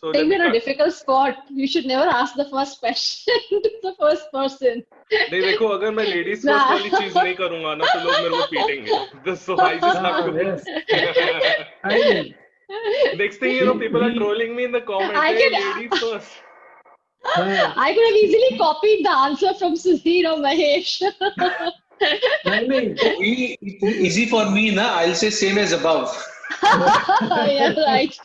So Saying you're in a difficult spot. You should never ask the first question to the first person. नहीं देखो, अगर मैं ladies first Nah. वाली चीज नहीं करूंगा ना तो लोग मेरे को पीटेंगे. So I just have to. Yes. I mean, Next thing you know, people are trolling me in the comments. I Hey, can- ladies first. I could have easily copied the answer from Sudhir or Mahesh. नहीं, Easy for me, na? I'll say same as above. Yeah, right.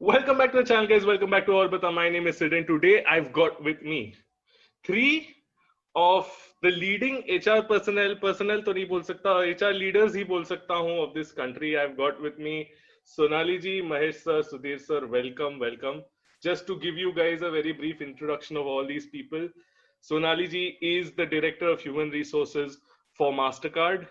Welcome back to the channel, guys. Welcome back to Orbita. My name is Sid, and today I've got with me three of the leading HR personnel तो नहीं बोल सकता, HR leaders ही बोल सकता हूँ of this country. I've got with me Sonali ji, Mahesh sir, Sudhir sir. Welcome. Just to give you guys a very brief introduction of all these people, Sonali ji is the Director of Human Resources for MasterCard.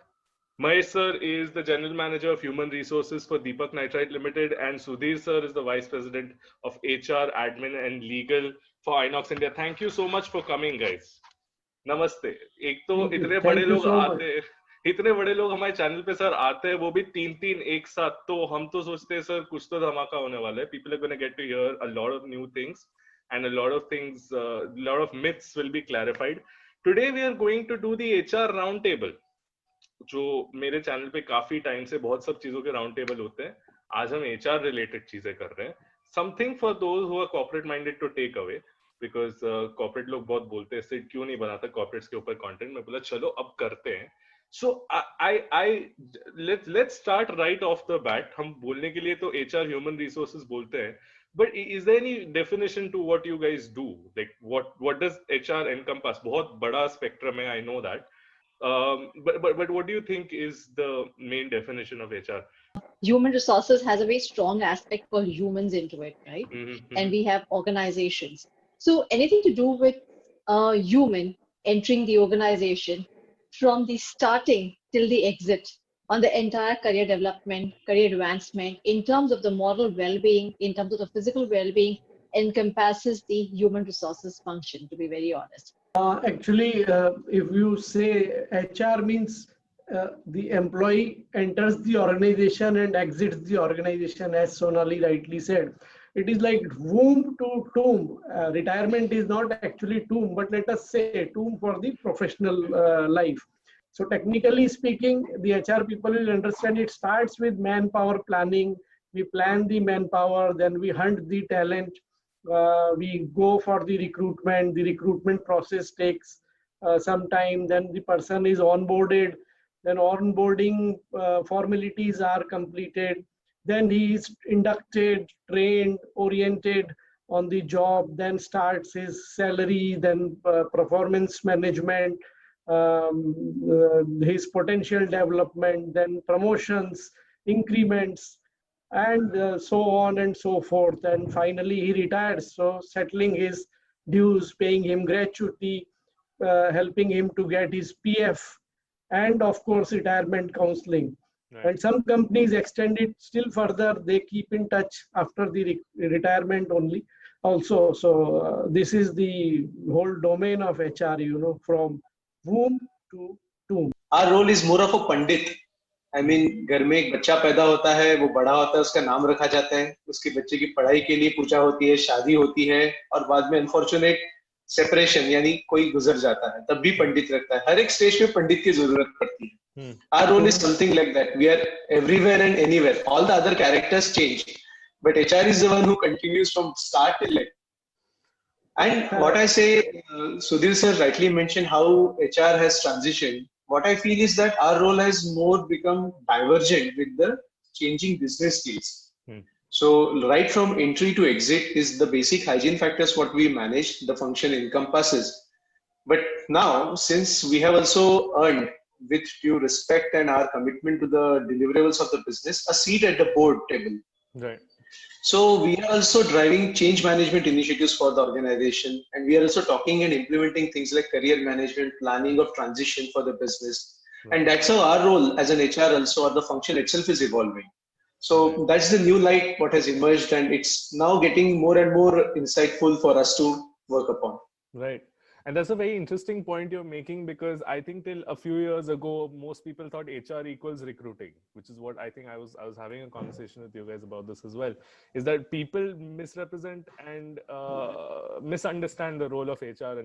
Mahesh sir is the General Manager of Human Resources for Deepak Nitrite Limited, and Sudhir sir is the Vice President of HR, Admin and Legal for Inox India. Thank you so much for coming, guys. नमस्ते. एक तो इतने बड़े लोग आते हैं, इतने बड़े लोग हमारे चैनल पे सर आते हैं, वो भी तीन एक साथ, तो हम तो सोचते हैं सर कुछ तो धमाका होने वाला है. People are going to get to hear a lot of new things and a lot of things, lot of myths will be clarified. Today we are going to do the HR round table. जो मेरे channel पे काफी time से बहुत सब चीजों के round table होते हैं. आज हम HR रिलेटेड चीजें कर रहे हैं. Something for those who are corporate minded to take away. Because corporate लोग बहुत बोलते हैं सिड क्यों नहीं बनाता कॉर्पोरेट्स के ऊपर कंटेंट. मैं बोला चलो अब करते हैं. So I let's start right off the bat. हम बोलने के लिए तो एचआर ह्यूमन रिसोर्सेज बोलते हैं, but is there any definition to what you guys do? Like what does HR encompass? बहुत बड़ा स्पेक्ट्रम है, I know that, but what do you think is the main definition of HR? Human resources has a very strong aspect for humans into it, right? Mm-hmm. And we have organizations. So anything to do with a human entering the organization from the starting till the exit on the entire career development, career advancement, in terms of the moral well-being, in terms of the physical well-being, encompasses the human resources function, to be very honest. Actually, if you say HR means the employee enters the organization and exits the organization, as Sonali rightly said. It is like womb to tomb. Retirement is not actually tomb, but let us say tomb for the professional life. So technically speaking, the HR people will understand it starts with manpower planning. We plan the manpower, then we hunt the talent. We go for the recruitment. The recruitment process takes some time. Then the person is onboarded. Then onboarding formalities are completed. Then he is inducted, trained, oriented on the job, then starts his salary, then performance management, his potential development, then promotions, increments, and so on and so forth. And finally he retires, so settling his dues, paying him gratuity, helping him to get his PF, and of course retirement counseling. Right. And some companies extend it still further. They keep in touch after the retirement only also. So this is the whole domain of HR, from womb to tomb. Our role is more of a pandit. I mean, घर में एक बच्चा पैदा होता है, वो बड़ा होता है, उसका नाम रखा जाता है, उसके बच्चे की पढ़ाई के लिए पूजा होती है, शादी होती है, और बाद में अनफॉर्चुनेट सेपरेशन यानी कोई गुजर जाता है, तब भी पंडित रखता है. हर एक स्टेज पे पंडित की जरूरत पड़ती है. Our role is something like that. We are everywhere and anywhere. All the other characters change, but HR is the one who continues from start till end. And what I say, Sudhir sir rightly mentioned how HR has transitioned. What I feel is that our role has more become divergent with the changing business skills. So right from entry to exit is the basic hygiene factors what we manage, the function encompasses. But now, since we have also earned, with due respect and our commitment to the deliverables of the business, a seat at the board table. Right. So we are also driving change management initiatives for the organization, and we are also talking and implementing things like career management, planning of transition for the business. Right. And that's how our role as an HR also, or the function itself, is evolving. So right. That's the new light what has emerged, and it's now getting more and more insightful for us to work upon. Right. And that's a very interesting point you're making, because I think till a few years ago, most people thought HR equals recruiting, which is what I think I was having a conversation with you guys about this as well. Is that people misrepresent and misunderstand the role of HR,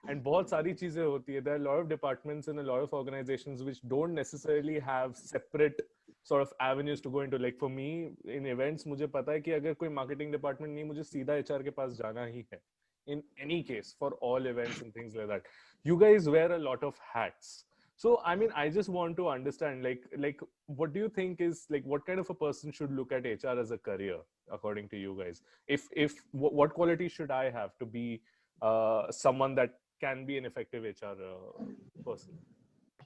and बहुत सारी चीजें होती है. There are a lot of departments in a lot of organizations which don't necessarily have separate sort of avenues to go into. Like for me in events, मुझे पता है कि अगर कोई marketing department नहीं, मुझे सीधा HR के पास जाना ही है. In any case, for all events and things like that, you guys wear a lot of hats. So I mean, I just want to understand, like what do you think is, like, what kind of a person should look at HR as a career according to you guys? What quality should I have to be someone that can be an effective HR person?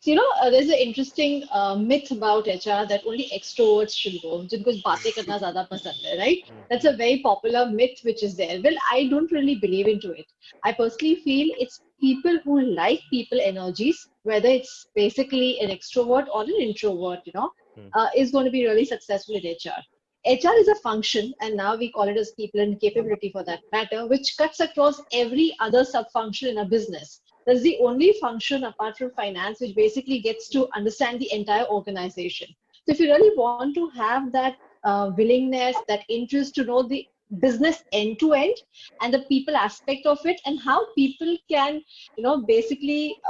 So, there's an interesting myth about HR that only extroverts should go, जिनको बातें करना ज़्यादा पसंद है, right? That's a very popular myth which is there. Well, I don't really believe into it. I personally feel it's people who like people energies, whether it's basically an extrovert or an introvert, is going to be really successful in HR. HR is a function, and now we call it as people and capability for that matter, which cuts across every other sub-function in a business. That's the only function apart from finance which basically gets to understand the entire organization. So if you really want to have that willingness, that interest to know the business end to end and the people aspect of it, and how people can, basically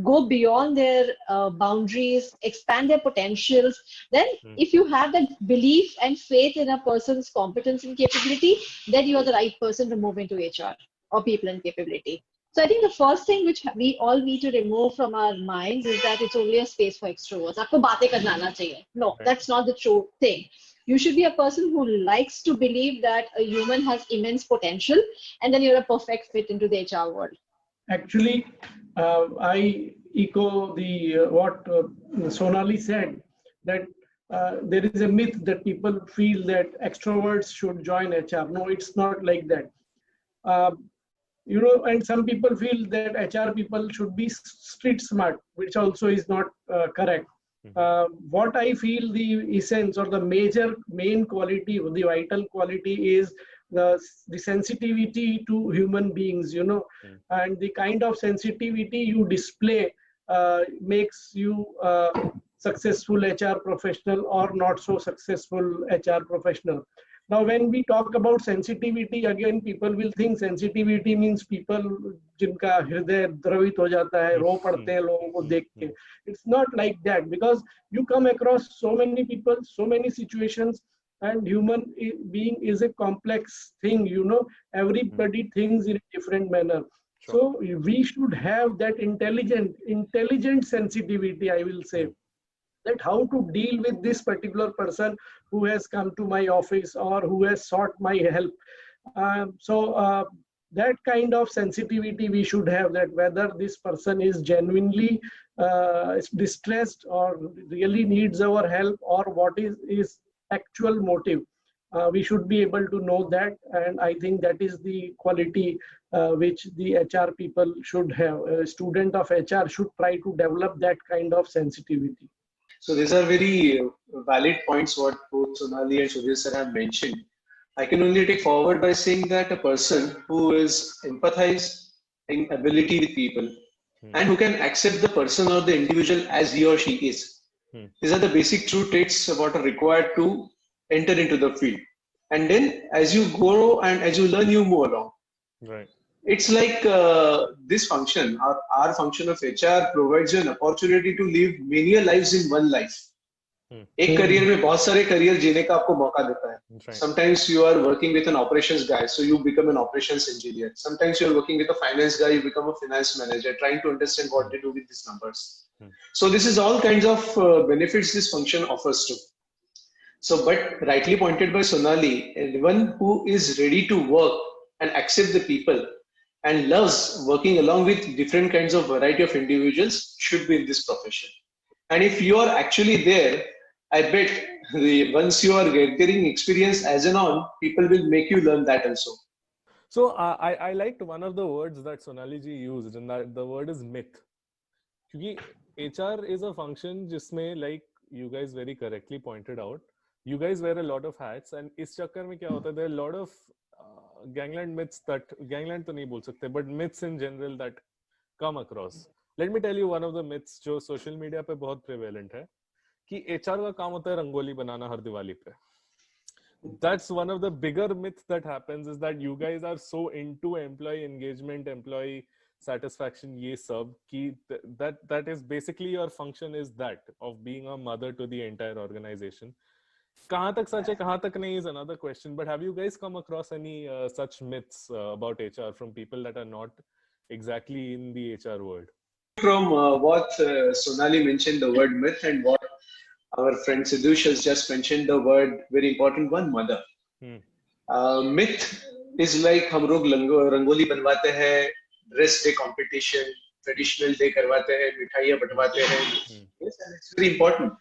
go beyond their boundaries, expand their potentials, then if you have that belief and faith in a person's competence and capability, then you are the right person to move into HR or people and capability. So I think the first thing which we all need to remove from our minds is that it's only a space for extroverts. आपको बातें करना आना चाहिए. No, that's not the true thing. You should be a person who likes to believe that a human has immense potential, and then you're a perfect fit into the HR world. Actually, I echo the what Sonali said, that there is a myth that people feel that extroverts should join HR. No, it's not like that. And some people feel that HR people should be street smart, which also is not correct. What I feel the essence or the main quality, the vital quality is the sensitivity to human beings, and the kind of sensitivity you display makes you successful HR professional or not so successful HR professional. Now, when we talk about sensitivity, again, people will think sensitivity means people जिनका हृदय द्रवित हो जाता है, रो पड़ते हैं लोगों को देख के. It's not like that, because you come across so many people, so many situations, and human being is a complex thing, everybody thinks in a different manner. So we should have that intelligent sensitivity, I will say, that how to deal with this particular person who has come to my office or who has sought my help. That kind of sensitivity we should have, that whether this person is genuinely distressed or really needs our help, or what is actual motive. We should be able to know that, and I think that is the quality which the HR people should have. A student of HR should try to develop that kind of sensitivity. So these are very valid points what both Sonali and Sudhir sir have mentioned. I can only take forward by saying that a person who is empathizing ability with people and who can accept the person or the individual as he or she is. These are the basic true traits what are required to enter into the field. And then as you grow and as you learn, you move along. Right. It's like this function, our function of HR provides you an opportunity to live many lives in one life. एक career में बहुत सारे career जीने का आपको मौका देता है. Sometimes you are working with an operations guy, so you become an operations engineer. Sometimes you are working with a finance guy, you become a finance manager, trying to understand what they do with these numbers. So this is all kinds of benefits this function offers to. So, but rightly pointed by Sonali, anyone who is ready to work and accept the people and loves working along with different kinds of variety of individuals should be in this profession. And if you are actually there, I bet once you are getting experience as an on, people will make you learn that also. So I liked one of the words that Sonali ji used, and that the word is myth. Because HR is a function जिसमें, like you guys very correctly pointed out, you guys wear a lot of hats, and इस चक्कर में क्या होता है, there are a lot of gangland myths that, gangland तो नहीं बोल सकते, but myths in general that come across. Let me tell you one of the myths जो social media पे बहुत prevalent है कि HR का काम होता है रंगोली बनाना हर दिवाली पे. That's one of the bigger myths that happens is that you guys are so into employee engagement, employee satisfaction, ये सब कि that is basically your function is that of being a mother to the entire organization. कहाँ तक सच है कहाँ तक नहीं is another question, but have you guys come across any such myths about HR from people that are not exactly in the HR world? From what Sonali mentioned, the word myth, and what our friend Sidhush has just mentioned, the word very important one, mother. Myth is like हम लोग रंगोली बनवाते हैं, dress day competition, traditional day करवाते हैं, मिठाइयाँ बंटवाते हैं. Yes, and it's very important.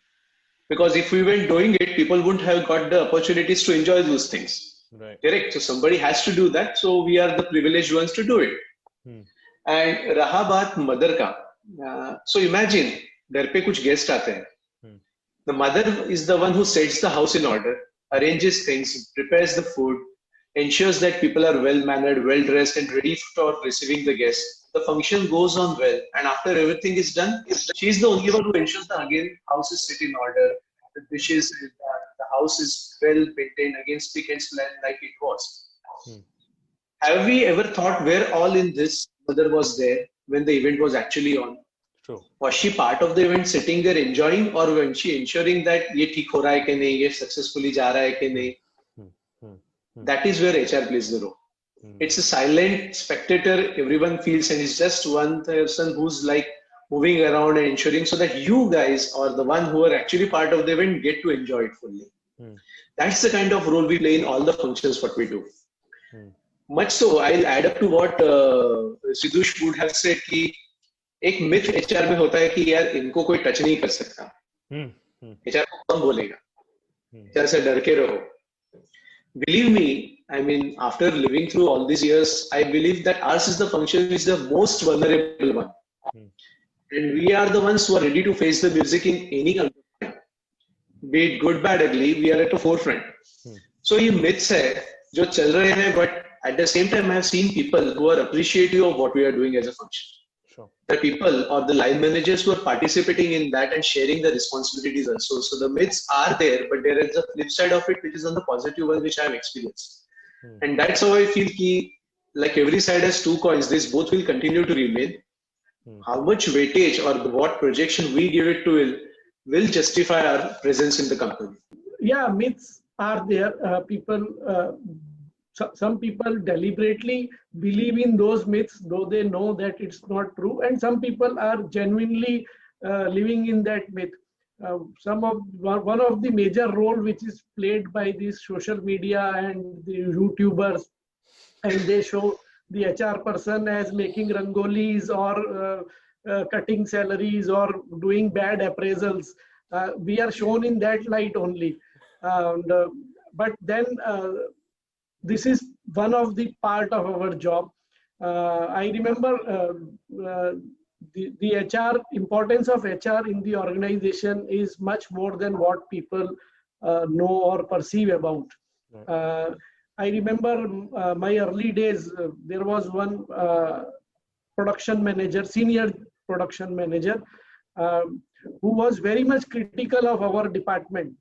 Because if we weren't doing it, people wouldn't have got the opportunities to enjoy those things. Right. Correct. So somebody has to do that. So we are the privileged ones to do it. And रहा बात mother का. So imagine घर पे कुछ guest आते हैं. The mother is the one who sets the house in order, arranges things, prepares the food, ensures that people are well mannered, well dressed, and ready for receiving the guests. The function goes on well, and after everything is done, she is the only one who ensures the house is set in order, the dishes, the house is well maintained, again spick and span like it was. Have we ever thought where all in this mother was there when the event was actually on? True. Was she part of the event, sitting there enjoying, or was she ensuring that ये ठीक हो रहा है कि नहीं, ये successfully जा रहा है कि नहीं? That is where HR plays the role. It's a silent spectator, everyone feels, and it's just one person who's like moving around and ensuring so that you guys or the one who are actually part of the event get to enjoy it fully. That's the kind of role we play in all the functions what we do. Much so, I'll add up to what Sidhush would have said कि एक myth HR में होता है कि यार इनको कोई touch नहीं कर सकता. HR को कौन बोलेगा? HR से डर के रहो. Believe me, I mean, after living through all these years, I believe that ours is the function which is the most vulnerable one. And we are the ones who are ready to face the music in any kind of time. Be it good, bad, ugly, we are at the forefront. So ये myths है जो चल रहे हैं, but at the same time, I have seen people who are appreciative of what we are doing as a function. Sure. The people or the line managers who are participating in that and sharing the responsibilities also. So the myths are there, but there is a flip side of it, which is on the positive one, which I have experienced. And that's how I feel ki, like every side has two coins. This both will continue to remain. How much weightage or what projection we give it to will justify our presence in the company. Yeah, myths are there. Some people deliberately believe in those myths, though they know that it's not true, and some people are genuinely living in that myth. One of the major role which is played by these social media and the YouTubers, and they show the HR person as making rangolis or cutting salaries or doing bad appraisals. We are shown in that light only. But then this is one of the part of our job. I remember the HR, importance of HR in the organization is much more than what people know or perceive about. I remember my early days, there was one production manager, senior production manager, who was very much critical of our department.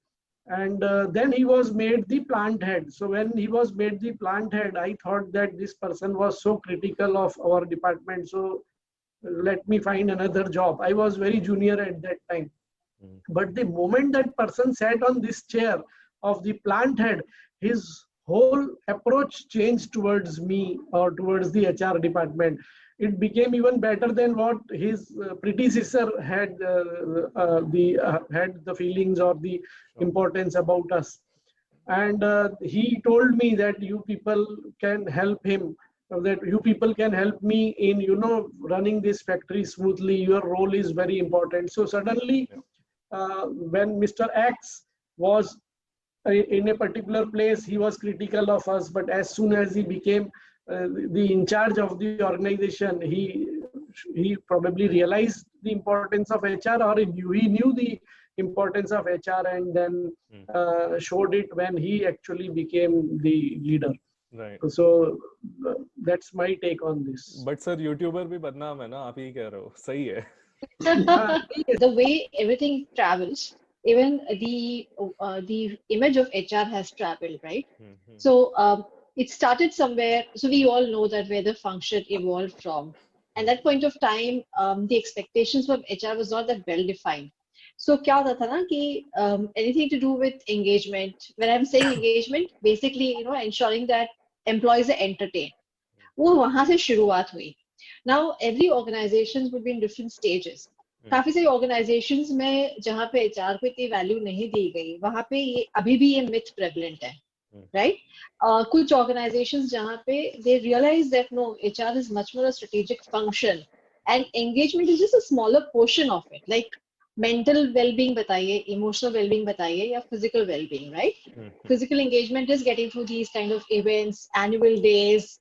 And then he was made the plant head. So when he was made the plant head, I thought that this person was so critical of our department. So let me find another job. I was very junior at that time. But the moment that person sat on this chair of the plant head, his whole approach changed towards me or towards the HR department. It became even better than what his predecessor had had the feelings or the importance about us. And he told me that you people can help him, that you people can help me in, running this factory smoothly. Your role is very important. So suddenly, when Mr. X was in a particular place, he was critical of us. But as soon as he became the in charge of the organization, he probably realized the importance of HR, or he knew the importance of HR, and then showed it when he actually became the leader. Right. So that's my take on this. But sir, YouTuber भी बदनाम है ना, आप ही कह रहे हो, सही है. The way everything travels, even the image of HR has traveled, right? So it started somewhere. So we all know that where the function evolved from. And that point of time, the expectations from HR was not that well defined. So क्या होता था ना कि anything to do with engagement. When I'm saying engagement, basically ensuring that employees are entertained. वो वहां से शुरुआत हुई. Now every organization would be in different stages. काफी सारी ऑर्गेनाइजेशंस में जहाँ पे एचआर को इतनी वैल्यू नहीं दी गई, वहां पे ये अभी भी ये मिथ प्रेवलेंट है, राइट? कुछ ऑर्गेनाइजेशंस जहाँ पे they realise that no, HR is much more a strategic function and engagement is just a smaller portion of it. Like mental wellbeing बताइए, इमोशनल वेलबींग बताइए, या physical wellbeing, right? Physical engagement is getting through these kind of events, annual days,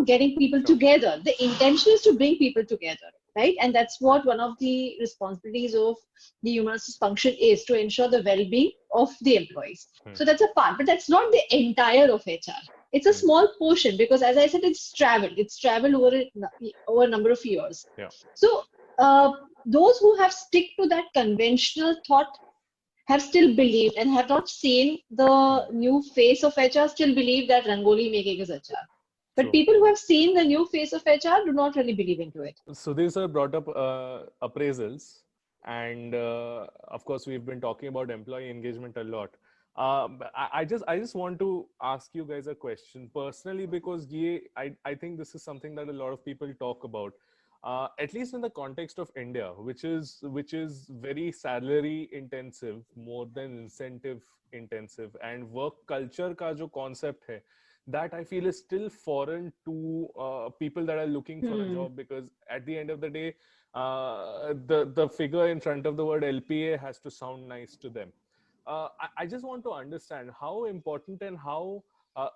getting people together. The intention is to bring people together, right? And that's what one of the responsibilities of the human resources function is, to ensure the well-being of the employees. So that's a part, but that's not the entire of HR. It's a small portion, because as I said, it's traveled over a number of years. Yeah. So those who have stick to that conventional thought have still believed and have not seen the new face of HR, still believe that Rangoli making is HR. But True. people who have seen the new face of HR do not really believe into it. So these are brought up appraisals, and of course we've been talking about employee engagement a lot. I just want to ask you guys a question personally, because I think this is something that a lot of people talk about, at least in the context of India, which is very salary intensive more than incentive intensive, and work culture का जो concept है, that I feel is still foreign to people that are looking for a job, because at the end of the day, the figure in front of the word LPA has to sound nice to them. I just want to understand how important and how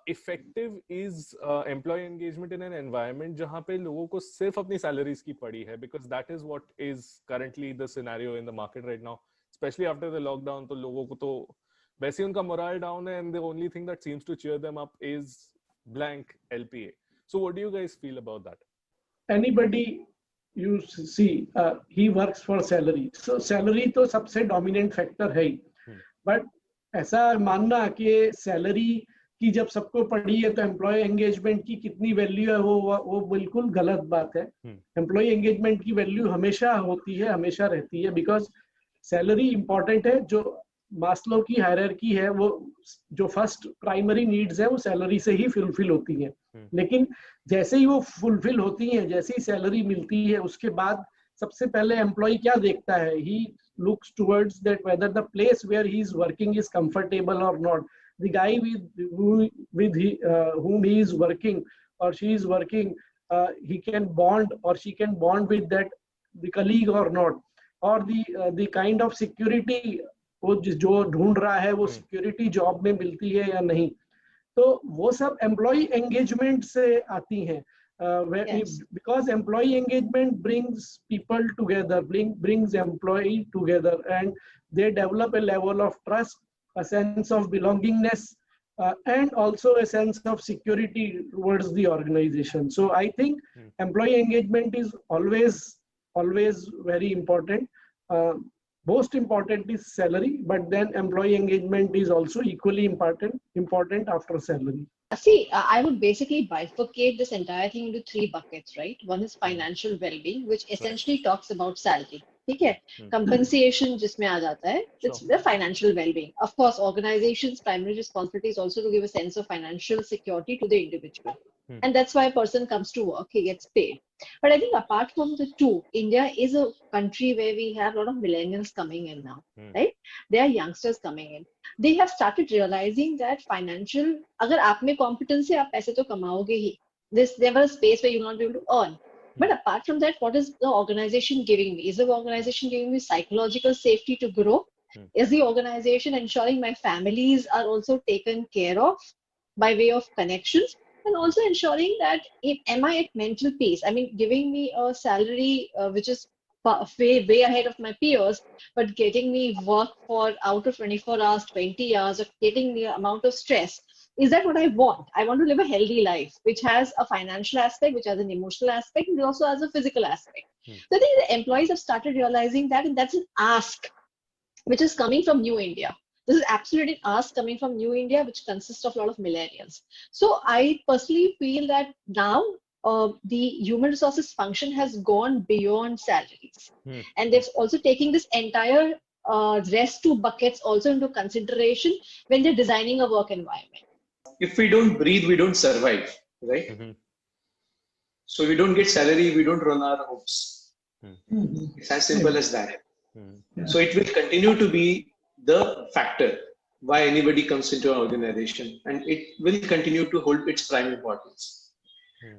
effective is employee engagement in an environment जहाँ पे लोगों को सिर्फ अपनी salaries की पड़ी है, because that is what is currently the scenario in the market right now, especially after the lockdown. तो लोगों को तो वैसे उनका morale down है, and the only thing that seems to cheer them up is blank LPA. So what do you guys feel about that? Anybody you see, he works for salary. So salary तो सबसे dominant factor है ही. But ऐसा मानना कि salary की जब सबको पड़ी है तो एम्प्लॉय एंगेजमेंट की कितनी वैल्यू है, वो बिल्कुल गलत बात है. एम्प्लॉय एंगेजमेंट की वैल्यू हमेशा होती है, हमेशा रहती है, बिकॉज सैलरी इंपॉर्टेंट है. जो मास्लो की हायरार्की है, वो जो फर्स्ट प्राइमरी नीड्स है वो सैलरी से ही फुलफिल होती हैं. लेकिन जैसे ही वो फुलफिल होती हैं, जैसे ही सैलरी मिलती है, उसके बाद सबसे पहले एम्प्लॉय क्या देखता है? ही looks towards that whether the place where he is working is comfortable or not. The guy whom he is working or she is working, he can bond or she can bond with that the colleague or not, or the kind of security वो जो ढूंढ रहा है वो security job में मिलती है या नहीं. तो वो सब एम्प्लॉय एंगेजमेंट से आती हैं. Because employee engagement brings people together, brings employee together, and they develop a level of trust, a sense of belongingness, and also a sense of security towards the organization. So I think employee engagement is always very important. Most important is salary, but then employee engagement is also equally important after salary. See, I would basically bifurcate this entire thing into three buckets, right? One is financial well-being, which essentially talks about salary. ठीक है? Compensation जिसमें आ जाता है, it's the financial well-being. Of course, organizations' primary responsibility is also to give a sense of financial security to the individual. And that's why a person comes to work, he gets paid. But I think apart from the two, India is a country where we have a lot of millennials coming in now, right? There are youngsters coming in. They have started realizing that financial, अगर आप में competence है, आप पैसे तो कमाओगे ही. There's never a space where you will not be able to earn. But apart from that, what is the organization giving me? Is the organization giving me psychological safety to grow? Is the organization ensuring my families are also taken care of by way of connections? And also ensuring that am I at mental peace? I mean, giving me a salary which is way ahead of my peers, but getting me work for out of 24 hours, 20 hours, or getting the amount of stress is that what I want? I want to live a healthy life, which has a financial aspect, which has an emotional aspect, and also has a physical aspect. So I think the employees have started realizing that, and that's an ask which is coming from New India. This is absolutely an ask coming from New India, which consists of a lot of millennials. So I personally feel that now the human resources function has gone beyond salaries. And they're also taking this entire rest two buckets also into consideration when they're designing a work environment. If we don't breathe, we don't survive, right? So we don't get salary, we don't run our homes. It's as simple as that. So it will continue to be the factor why anybody comes into an organization, and it will continue to hold its prime importance.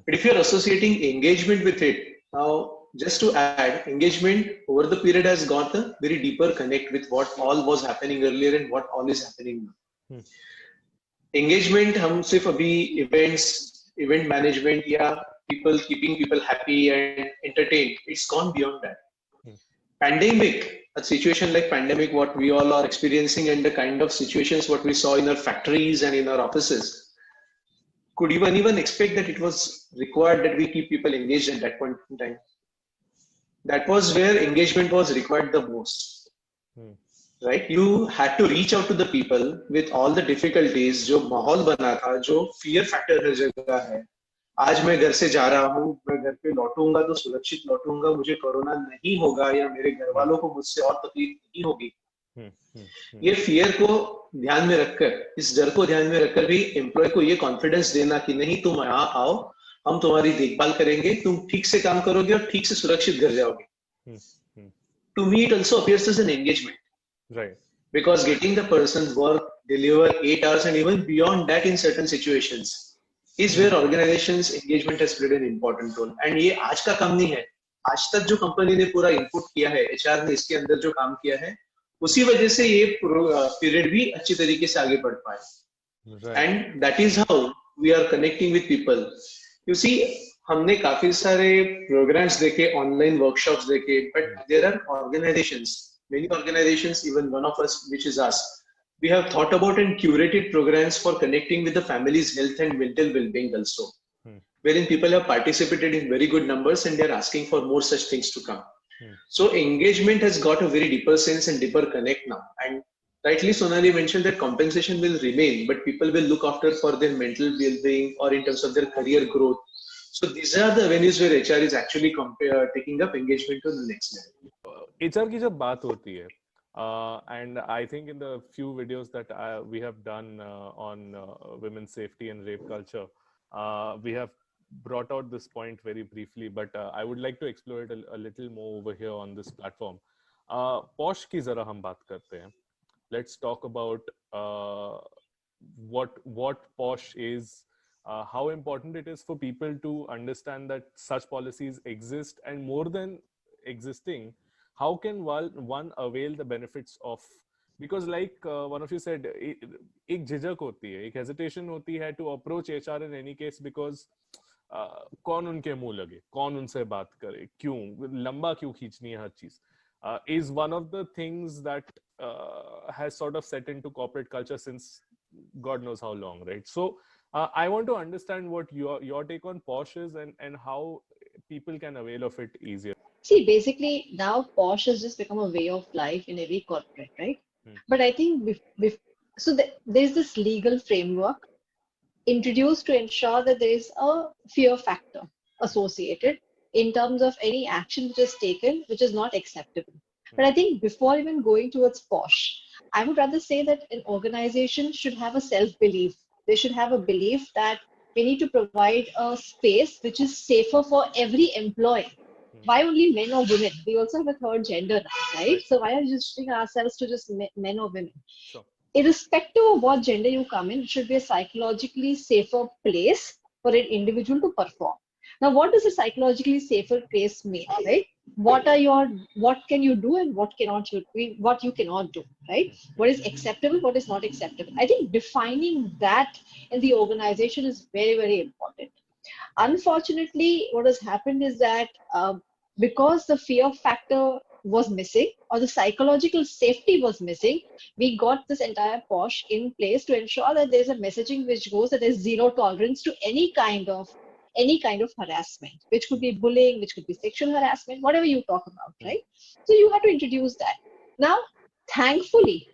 But if you're associating engagement with it, now just to add, engagement over the period has got a very deeper connect with what all was happening earlier and what all is happening now. Engagement, हम सिर्फ अभी event management या keeping people happy and entertained, it's gone beyond that. Pandemic, a situation like pandemic, what we all are experiencing, and the kind of situations what we saw in our factories and in our offices, could you even expect that it was required that we keep people engaged at that point in time? That was where engagement was required the most. Right? You had to reach out to the people with all the difficulties, जो माहौल बना था, जो fear factor हर जगह है. आज मैं घर से जा रहा हूँ, मैं घर पे लौटूंगा तो सुरक्षित लौटूंगा, मुझे कोरोना नहीं होगा या मेरे घर वालों को मुझसे और तकलीफ नहीं होगी. ये फियर को ध्यान में रखकर, इस डर को ध्यान में रखकर भी एम्प्लॉय को ये कॉन्फिडेंस देना कि नहीं, तुम यहाँ आओ, हम तुम्हारी देखभाल करेंगे, तुम ठीक से काम करोगे और ठीक से सुरक्षित घर जाओगे. To me, it also appears as an engagement. Right. Because getting the person work, deliver 8 hours and even beyond that in certain situations is where organizations engagement has played an important role. And ये आज का काम नहीं है. आज तक जो company ने पूरा इनपुट किया है, HR ने इसके अंदर जो काम किया है, उसी वजह से ये पीरियड भी अच्छी तरीके से आगे बढ़ पाए. And that is how we are connecting with people. You see, हमने काफी सारे programs देखे, online workshops देखे, but there are organizations, many organizations, even one of us, which is us, we have thought about and curated programs for connecting with the family's health and mental well-being also, wherein people have participated in very good numbers and they are asking for more such things to come. So engagement has got a very deeper sense and deeper connect now. And rightly Sonali mentioned that compensation will remain, but people will look after for their mental well-being or in terms of their career growth. So these are the avenues where HR is actually taking up engagement to the next level. HR की जब बात होती है, and I think in the few videos that we have done on women's safety and rape culture, we have brought out this point very briefly, but I would like to explore it a little more over here on this platform. Posh की जरा हम बात करते हैं. Let's talk about what Posh is, how important it is for people to understand that such policies exist, and more than existing, how can one avail the benefits of, because like one of you said, एक झिझक होती है, एक hesitation होती है to approach HR in any case, because कौन उनके मुंह लगे, कौन उनसे बात करे, क्यों लंबा क्यों खींचनी है हर चीज, is one of the things that has sort of set into corporate culture since God knows how long, right? So I want to understand what your take on Posh is, and how people can avail of it easier. See, basically now Posh has just become a way of life in every corporate, right? But I think there's this legal framework introduced to ensure that there is a fear factor associated in terms of any action which is taken which is not acceptable. But I think before even going towards Posh, I would rather say that an organization should have a self-belief. They should have a belief that we need to provide a space which is safer for every employee. Why only men or women? We also have a third gender now, right? So why are we restricting ourselves to just men or women? Sure. Irrespective of what gender you come in, it should be a psychologically safer place for an individual to perform. Now, what does a psychologically safer place mean, right? What can you do and what you cannot do, right? What is acceptable, what is not acceptable? I think defining that in the organization is very, very important. Unfortunately, what has happened is that because the fear factor was missing, or the psychological safety was missing, we got this entire POSH in place to ensure that there's a messaging which goes that there's zero tolerance to any kind of harassment, which could be bullying, which could be sexual harassment, whatever you talk about, right? So you had to introduce that. Now, thankfully,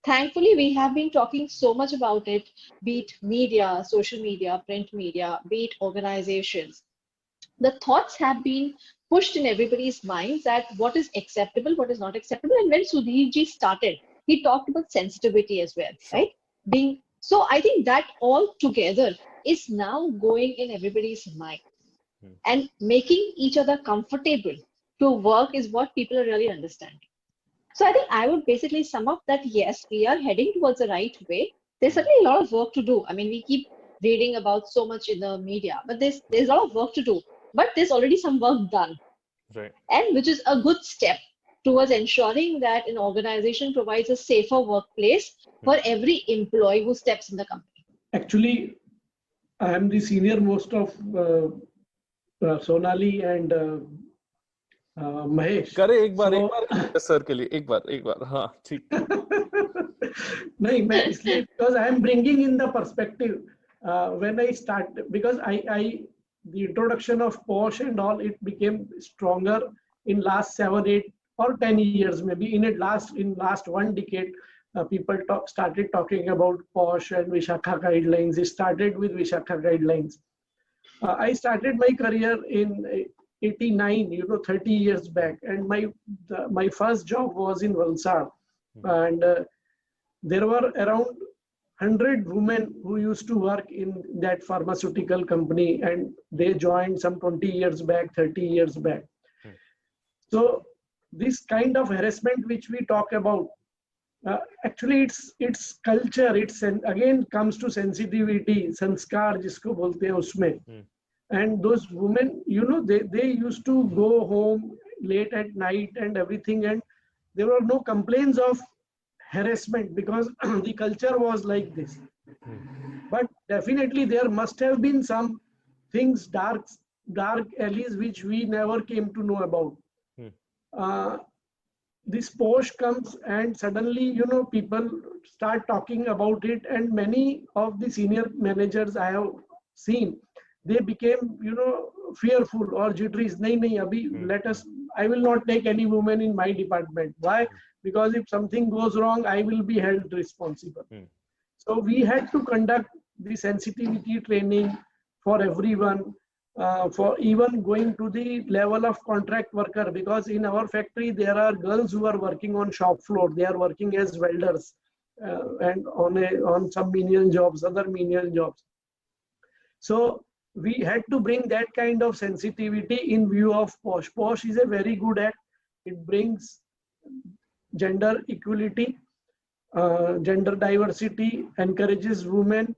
we have been talking so much about it, be it media, social media, print media, be it organizations. The thoughts have been pushed in everybody's minds that what is acceptable, what is not acceptable. And when Sudhir ji started, he talked about sensitivity as well, right? So I think that all together is now going in everybody's mind, and making each other comfortable to work is what people are really understanding. So I think I would basically sum up that yes, we are heading towards the right way. There's certainly a lot of work to do. I mean, we keep reading about so much in the media, but there's a lot of work to do. But there's already some work done, Right. and which is a good step towards ensuring that an organization provides a safer workplace for every employee who steps in the company. Actually, I am the senior most of Sonali and Mahesh. करे एक बार sir के लिए एक बार हाँ ठीक नहीं मैं इसलिए because I am bringing in the perspective when I start, because I the introduction of POSH and all, it became stronger in last 7, 8 or 10 years, maybe in last 1 decade. People started talking about POSH and Vishakha guidelines. It started with Vishakha guidelines. I started my career in 89, 30 years back, and my first job was in Valsad, and there were around 100 women who used to work in that pharmaceutical company, and they joined some 20 years back, 30 years back. So this kind of harassment which we talk about, actually it's culture, it's again comes to sensitivity, sanskar jisko bolte hain usme. And those women, they used to go home late at night and everything, and there were no complaints of harassment because the culture was like this. But definitely there must have been some things, dark alleys which we never came to know about. This POSH comes and suddenly, people start talking about it, and many of the senior managers I have seen, they became, fearful or jittery. Nahi, abhi, I will not take any woman in my department. Why? Because if something goes wrong, I will be held responsible. So we had to conduct the sensitivity training for everyone, for even going to the level of contract worker, because in our factory, there are girls who are working on shop floor. They are working as welders and on some menial jobs, other menial jobs. So we had to bring that kind of sensitivity in view of POSH. POSH is a very good act. It brings gender equality, gender diversity, encourages women,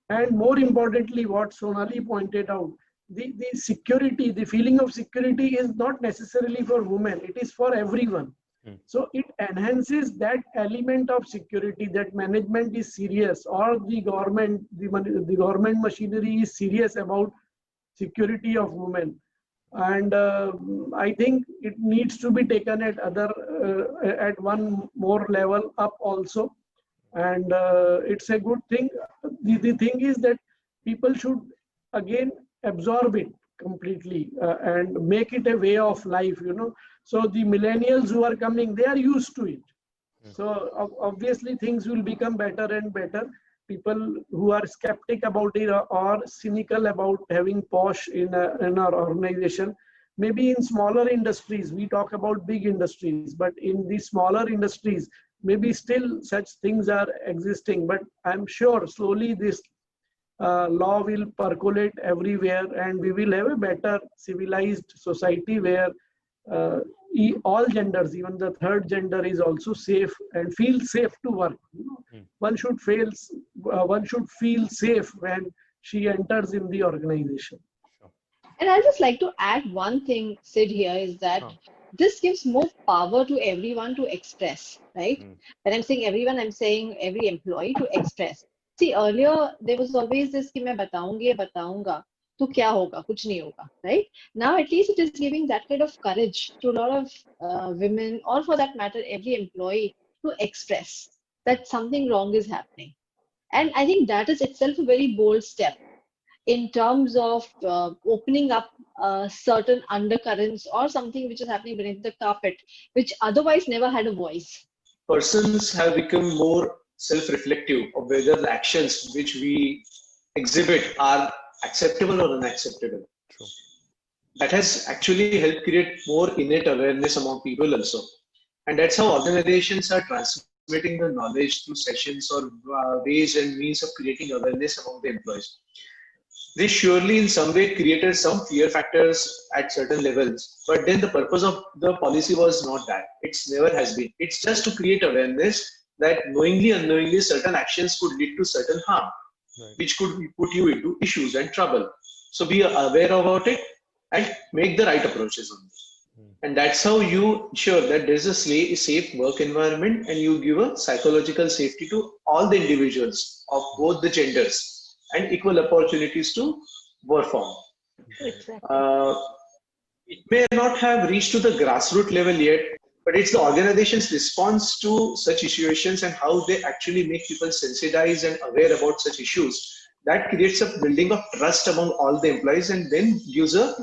and more importantly, what Sonali pointed out, the security, the feeling of security is not necessarily for women, it is for everyone. So it enhances that element of security, that management is serious, or the government machinery is serious about security of women. And I think it needs to be taken at one more level up also. And it's a good thing. The thing is that people should again absorb it completely and make it a way of life, So the millennials who are coming, they are used to it. So obviously things will become better and better. People who are skeptic about it or cynical about having POSH in our organization, maybe in smaller industries, we talk about big industries, but in the smaller industries, maybe still such things are existing. But I'm sure slowly this law will percolate everywhere, and we will have a better civilized society where all genders, even the third gender, is also safe and feel safe to work. One should feel safe when she enters in the organization. And I'd just like to add one thing, Sid, here is that this gives more power to everyone to express, right? When I'm saying everyone, I'm saying every employee to express. See, earlier there was always this कि मैं बताऊंगी, बताऊंगा. तो क्या होगा, कुछ नहीं होगा, right? Now at least it is giving that kind of courage to a lot of women, or for that matter every employee, to express that something wrong is happening. And I think that is itself a very bold step in terms of opening up certain undercurrents or something which is happening beneath the carpet, which otherwise never had a voice. Persons have become more self-reflective of whether the actions which we exhibit are acceptable or unacceptable. True. That has actually helped create more innate awareness among people also. And that's how organizations are transmitting the knowledge through sessions or ways and means of creating awareness among the employees. They surely in some way created some fear factors at certain levels, but then the purpose of the policy was not that. It's never has been. It's just to create awareness that knowingly, unknowingly, certain actions could lead to certain harm, Right. which could put you into issues and trouble. So be aware about it and make the right approaches on it. And that's how you ensure that there's a safe work environment and you give a psychological safety to all the individuals of both the genders and equal opportunities to perform. Exactly. It may not have reached to the grassroots level yet, but it's the organization's response to such situations and how they actually make people sensitized and aware about such issues that creates a building of trust among all the employees and then gives a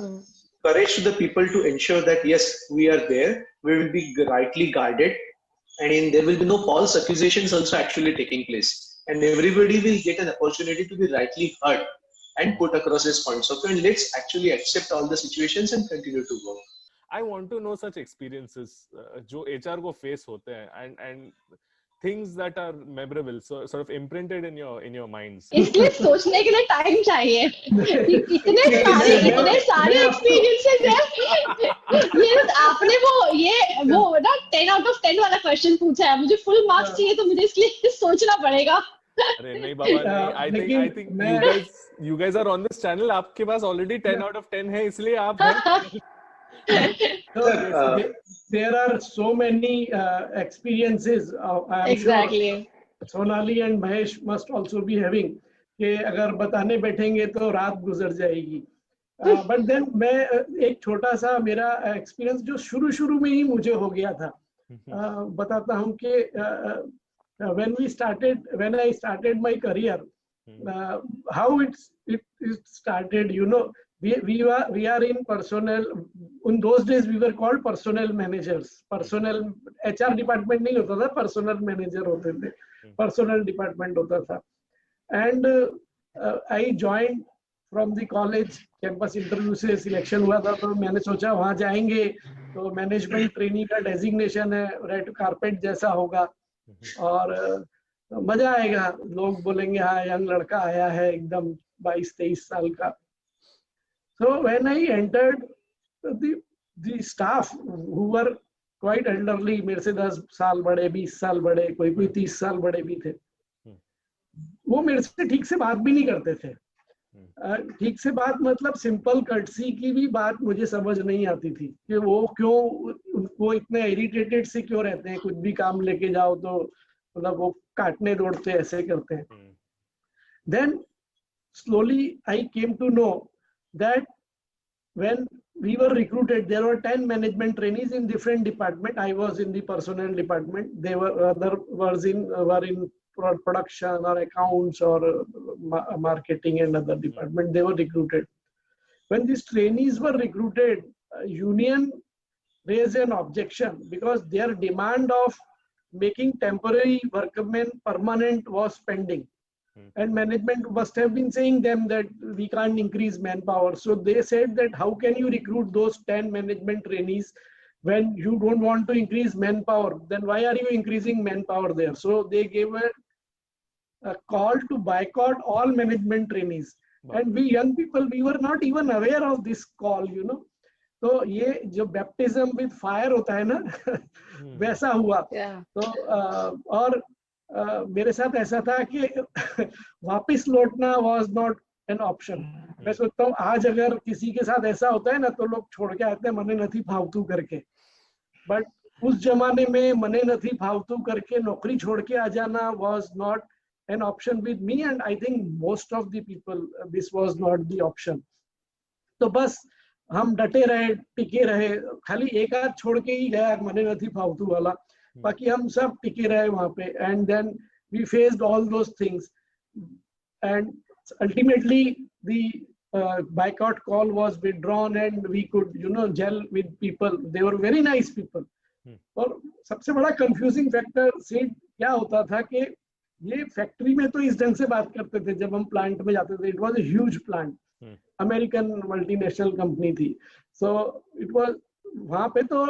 courage to the people to ensure that yes, we are there, we will be rightly guarded, and there will be no false accusations also actually taking place, and everybody will get an opportunity to be rightly heard and put across his points of view, and let's actually accept all the situations and continue to work. I want to know such experiences जो HR को face होते हैं and things that are memorable, so sort of imprinted in your minds. इसलिए सोचने के लिए time चाहिए. इतने सारे एक्सपीरियंसेस हैं. ये आपने वो ना 10 out of 10 वाला क्वेश्चन पूछा है. मुझे फुल मार्क्स चाहिए तो मुझे इसलिए सोचना पड़ेगा. अरे नहीं बाबा नहीं. I think you guys are on this channel. आपके पास already 10 out of 10 है, इसलिए आप हैं. There are so many experiences. I am Exactly. sure Sonali and Mahesh must also be having. कि अगर बताने बैठेंगे तो रात गुजर जाएगी. But then मैं एक छोटा सा मेरा एक्सपीरियंस जो शुरू में ही मुझे हो गया था बताता हूँ कि when I started my career, how it started, you know. We are in personnel. In those days we were called personnel managers. Personnel HR department नहीं होता था, personnel manager होते थे. Personnel department होता था. And I joined from the college. Campus interview से selection हुआ था, तो मैंने सोचा वहाँ जाएंगे तो management trainee का designation है, red carpet जैसा होगा और मजा आएगा. लोग बोलेंगे हाँ young लड़का आया है एकदम 22-23 साल का. So when I entered, the staff who were quite elderly, मेरे से 10 साल बड़े, 20 साल बड़े, कोई 30 साल बड़े भी थे, वो मेरे से ठीक से बात भी नहीं करते थे. ठीक से बात मतलब सिंपल कर्टसी की भी बात मुझे समझ नहीं आती थी कि वो क्यों, उनको इतने इरिटेटेड से क्यों रहते हैं. कुछ भी काम लेके जाओ तो मतलब वो काटने दौड़ते ऐसे करते हैं. Then slowly I came to know that when we were recruited, there were 10 management trainees in different department. I was in the personnel department. They were were in production or accounts or marketing and other department. They were recruited. When these trainees were recruited, union raised an objection because their demand of making temporary workmen permanent was pending. And management must have been saying them that we can't increase manpower. So they said that how can you recruit those 10 management trainees when you don't want to increase manpower? Then why are you increasing manpower there? So they gave a call to boycott all management trainees. Wow. And we young people, we were not even aware of this call, you know. तो ये जो baptism with fire होता है ना वैसा हुआ. तो और मेरे साथ ऐसा था कि वापस लौटना was not an option. मैं सोचता हूँ आज अगर किसी के साथ ऐसा होता है ना तो लोग छोड़ के आते हैं मने नथी फालतू करके. बट उस जमाने में मने नथी फालतू करके नौकरी छोड़ के आ जाना was not an option with me, and I think most of the people this was not the option. तो बस हम डटे रहे, टिके रहे, खाली एक आध छोड़ के ही गया मनोरथी फालतू वाला, बाकी हम सब टिके रहे वहां पे. And then we faced all those things and ultimately the boycott call was withdrawn and we could gel with people. They were very nice people. और सबसे बड़ा कंफ्यूजिंग फैक्टर से क्या होता था कि ये फैक्ट्री में तो इस ढंग से बात करते थे, जब हम प्लांट में जाते थे it was a huge plant, American multinational company थी. सो इट वाज, वहां पे तो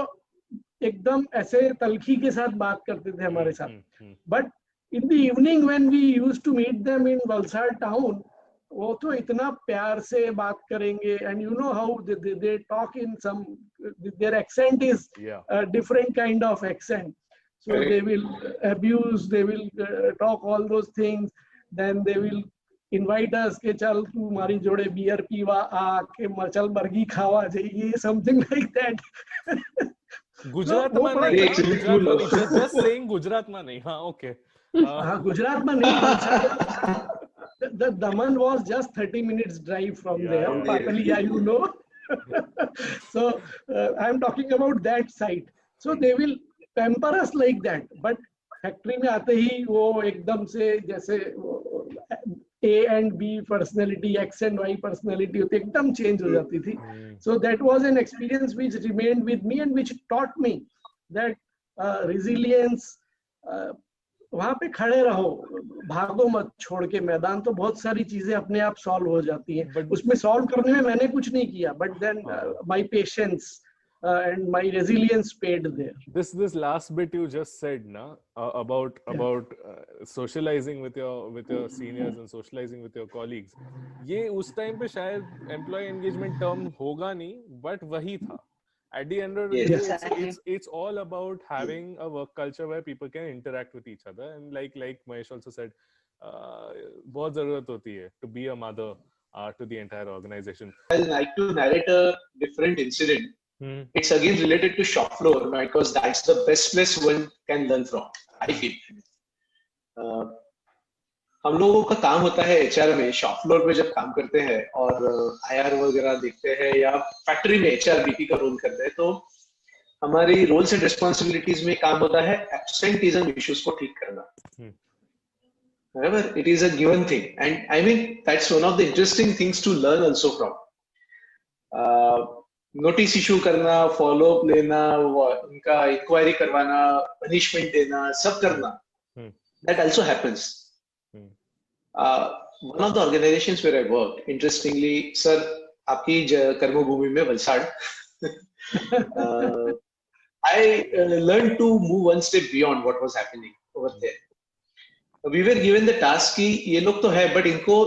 एकदम ऐसे तलखी के साथ बात करते थे हमारे साथ. But in the evening when we used to meet them in Valsad town, वो तो इतना प्यार से बात करेंगे. And you know how they talk in some, their accent is different kind of accent. So they will abuse, they will talk all those things. Then they will invite us के चल तू हमारी जोड़े बियर पीवा आ के चल बर्गी खावा जाइए, something like that. गुजरात में नहीं, just saying गुजरात में नहीं. हाँ, okay. हाँ, गुजरात में नहीं. The Daman was just 30 minutes drive from there. Patalia, you know. So I'm talking about that site. So they will pamper us like that. But factory में आते ही वो एकदम से जैसे A and B personality, X and Y personality होती एकदम change हो जाती थी. So that was an experience which remained with me and which taught me that resilience, वहां पे खड़े रहो, भागो मत छोड़ के मैदान, तो बहुत सारी चीजें अपने आप सॉल्व हो जाती हैं. उसमें सॉल्व करने में मैंने कुछ नहीं किया, but then my patience and my resilience paid there. This last bit you just said na about socializing with your seniors and socializing with your colleagues, ये उस टाइम पे शायद employee engagement term होगा नहीं, but वही था. At the end of the day, it's all about having a work culture where people can interact with each other. And like Mahesh also said, बहुत जरूरत होती है to be a mother to the entire organization. I'd like to narrate a different incident. It's again related to shop floor because that's the best place one can learn from, I feel. हम लोगों का काम होता है HR में, shop floor पे जब काम करते हैं और आईआर वगैरह देखते हैं या फैक्ट्री में एचआर बीपी का रोल करते हैं, तो हमारी रोल्स एंड रिस्पॉन्सिबिलिटीज में काम होता है एब्सेंटीज्म इश्यूज को ठीक करना. However, it is a given thing, and I mean that's one of the interesting things to learn also from. Notice issue करना, फॉलो अप लेना, उनका इंक्वायरी करवाना, पनिशमेंट देना, सब करना, that also happens. One of the organizations where I worked, interestingly, sir, आपकी कर्मभूमि में Valsad, I learned to move one step beyond what was happening over there. We were given the task कि ये लोग तो है, but इनको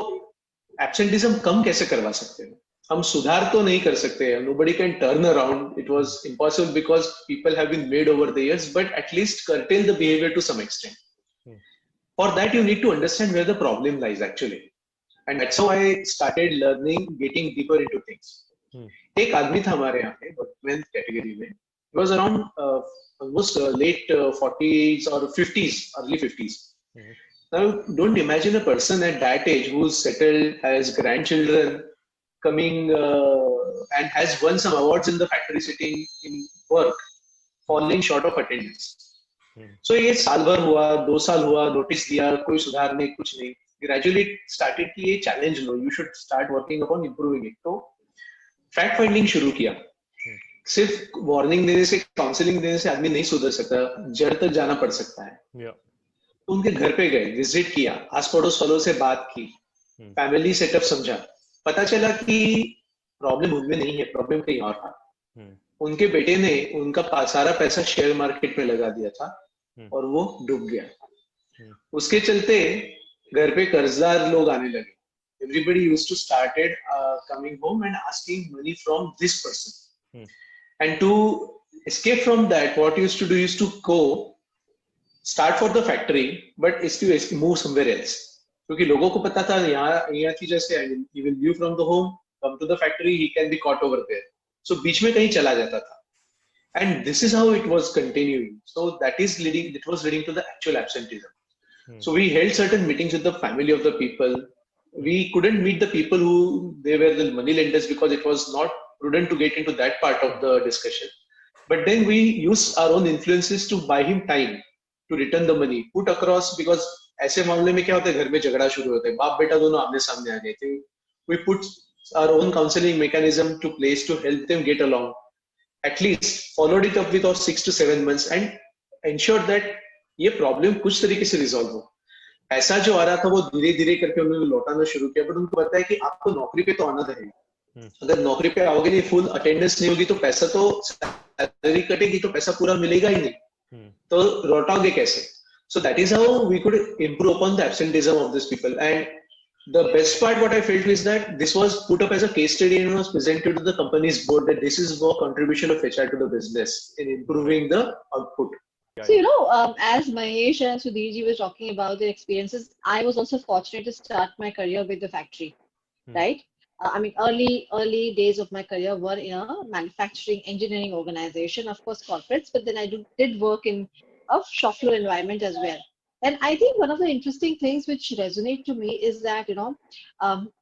absenteeism कम कैसे करवा सकते हैं. हम सुधार तो नहीं कर सकते. Nobody can turn around. It was impossible because people have been made over the years, but at least curtail the behavior to some extent. For that, you need to understand where the problem lies actually. And that's how I started learning, getting deeper into things. एक आदमी था हमारे यहाँ पे workman category में. He was around almost late 40s or 50s, early 50s. Now, don't imagine a person at that age who's settled, has grandchildren, coming and has won some awards in the factory sitting in work, falling short of attendance. So ये साल भर हुआ, 2 साल हुआ, notice दिया, कोई सुधार नहीं, कुछ नहीं. Gradually started कि ये challenge low, you should start working upon improving it. तो fact finding शुरू किया. सिर्फ वार्निंग देने से, काउंसलिंग देने से आदमी नहीं सुधर सकता, जड़ तक जाना पड़ सकता है. उनके घर पे गए, विजिट किया, आस पड़ोस वालों से बात की, फैमिली सेटअप समझा. पता चला कि प्रॉब्लम उनमें नहीं है, प्रॉब्लम कहीं और था. उनके बेटे ने उनका सारा पैसा शेयर मार्केट में लगा दिया था और वो डूब गया. उसके चलते घर पे कर्जदार लोग आने लगे. Everybody used to started coming home and asking money from this person. And to escape from that, what used to do is to go start for the factory, but is to move somewhere else. क्योंकि लोगों को पता था यहाँ की जैसे he will view from the home, come to the factory, he can be caught over there. So बीच में कहीं चला जाता था. And this is how it was continuing. So that was leading to the actual absenteeism. So we held certain meetings with the family of the people. We couldn't meet the people who they were the money lenders because it was not prudent to get into that part of the discussion. But then we used our own influences to buy him time to return the money, put across, because ऐसे मामले में क्या होता है, घर में झगड़ा शुरू होता है, बाप बेटा दोनों आमने सामने आ गए थे. We put our own counseling mechanism to place to help them get along. At least followed it up with our 6 to 7 months and ensured that ये प्रॉब्लम कुछ तरीके से रिजॉल्व हो. ऐसा जो आ रहा था वो धीरे धीरे करके उन्होंने लौटाना शुरू किया. बट उनको पता है कि आपको नौकरी पे तो आना रहेगा. अगर नौकरी पे आओगे नहीं, फुल अटेंडेंस नहीं होगी, तो पैसा तो सैलरी कटेगी, तो पैसा पूरा मिलेगा ही नहीं, तो लौटाओगे कैसे? So that is how we could improve upon the absenteeism of these people. And the best part what I felt is that this was put up as a case study and was presented to the company's board that this is the contribution of HR to the business in improving the output. So, as Mahesh and Sudhirji were talking about their experiences, I was also fortunate to start my career with the factory, right? I mean, early days of my career were in a manufacturing engineering organization, of course, corporates, but then I did work in a shop floor environment as well. And I think one of the interesting things which resonate to me is that,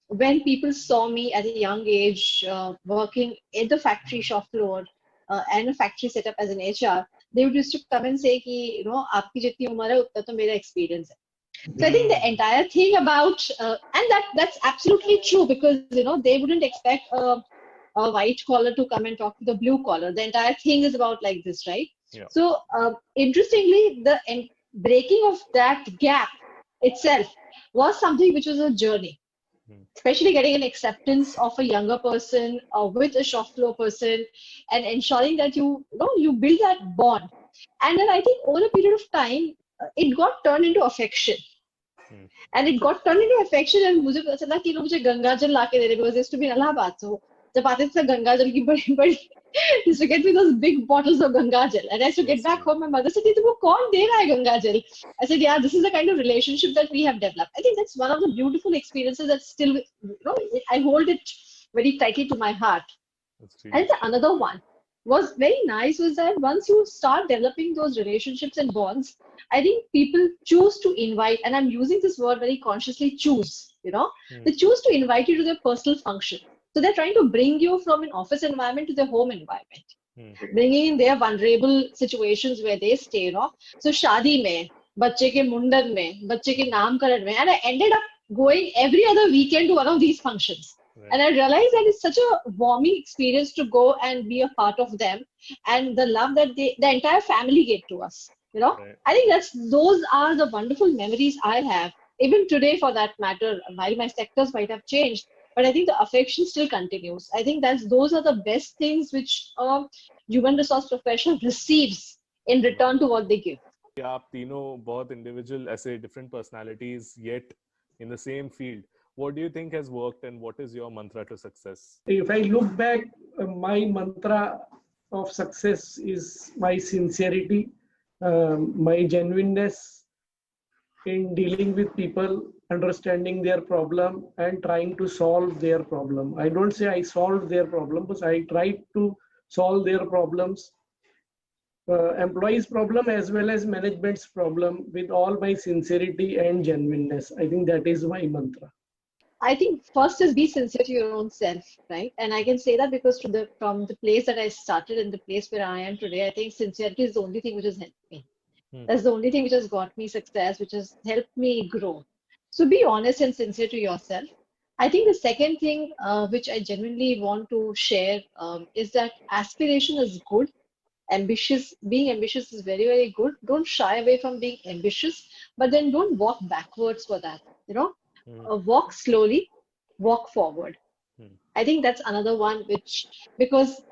when people saw me at a young age working in the factory shop floor and a factory setup as an HR, they would used to come and say ki, aapki jitni umar hai utna to mera experience hai. So I think the entire thing about, and that's absolutely true, because, they wouldn't expect a white collar to come and talk to the blue collar. The entire thing is about like this, right? Yeah. So interestingly, the breaking of that gap itself was something which was a journey, especially getting an acceptance of a younger person with a shop floor person and ensuring that you build that bond. And then I think over a period of time, it got turned into affection. And it got turned into affection, and मुझे पता चला कि लोग मुझे गंगाजल लाके दे रहे, because I used to be in Allahabad. So जब आते थे गंगाजल की बड़ी used to get me those big bottles of gangajal, and I used to get back home. My mother said, "तुमको कौन दे रहा है गंगाजल?" I said, "Yeah, this is the kind of relationship that we have developed." I think that's one of the beautiful experiences that still, I hold it very tightly to my heart. And another one was very nice was that once you start developing those relationships and bonds, I think people choose to invite, and I'm using this word very consciously, choose, they choose to invite you to their personal function. So they're trying to bring you from an office environment to their home environment, bringing in their vulnerable situations where they stay, So shadi mein, bacche ke mundan mein, bacche ke namkaran mein, and I ended up going every other weekend to one of these functions. Right. And I realized that it's such a warming experience to go and be a part of them, and the love that the entire family gave to us. Right. I think those are the wonderful memories I have, even today for that matter. While my sectors might have changed, but I think the affection still continues. I think those are the best things which a human resource professional receives in return to what they give. आप तीनों बहुत individual, ऐसे different personalities, yet in the same field. What do you think has worked, and what is your mantra to success? If I look back, my mantra of success is my sincerity, my genuineness in dealing with people, understanding their problem and trying to solve their problem. I don't say I solved their problem, but I tried to solve their problems, employees' problem as well as management's problem, with all my sincerity and genuineness. I think that is my mantra. I think first is be sincere to your own self, right? And I can say that because from the place that I started and the place where I am today, I think sincerity is the only thing which has helped me. That's the only thing which has got me success, which has helped me grow. So be honest and sincere to yourself. I think the second thing which I genuinely want to share is that aspiration is good. Being ambitious is very, very good. Don't shy away from being ambitious, but then don't walk backwards for that, walk slowly, walk forward. I think that's another one because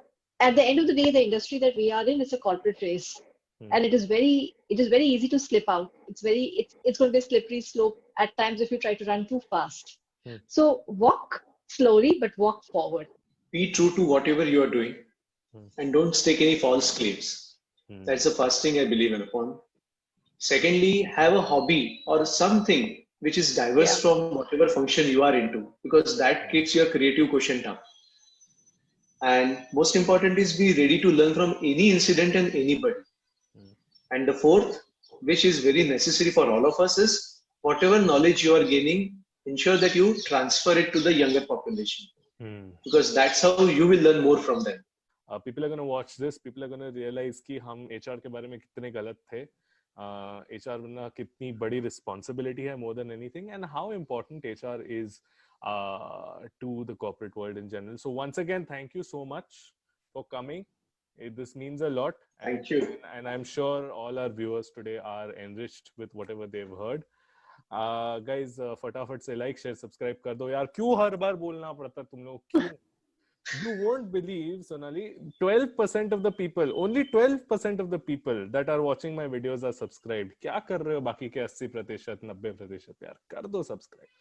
at the end of the day, the industry that we are in is a corporate race. And it is very easy to slip out. It's going to be a slippery slope at times if you try to run too fast. So walk slowly, but walk forward. Be true to whatever you are doing, and don't stake any false claims. That's the first thing I believe in upon. Secondly, have a hobby or something which is diverse from whatever function you are into, because that keeps your creative quotient up. And most important is be ready to learn from any incident and anybody. And the fourth, which is very necessary for all of us, is whatever knowledge you are gaining, ensure that you transfer it to the younger population, Hmm. because that's how you will learn more from them. People are going to watch this. People are going to realize कि हम HR के बारे में कितने गलत थे. HR बनना कितनी बड़ी responsibility है, more than anything, and how important HR is to the corporate world in general. So once again, thank you so much for coming. This means a lot. Thank you. And I'm sure all our viewers today are enriched with whatever they've heard. Guys, फटाफट से like, share, subscribe कर दो यार. क्यों हर बार बोलना पड़ता तुम लोग? क्यों? You won't believe, Sonali, 12% of the people, only 12% of the people that are watching my videos are subscribed. क्या कर रहे हो बाकी के 80%, 90% यार? कर दो subscribe.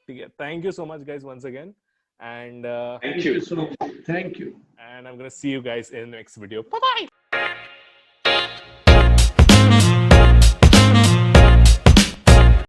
ठीक है. Thank you so much, guys, once again. And Thank you. So much. Thank you. and I'm gonna see you guys in the next video. Bye bye.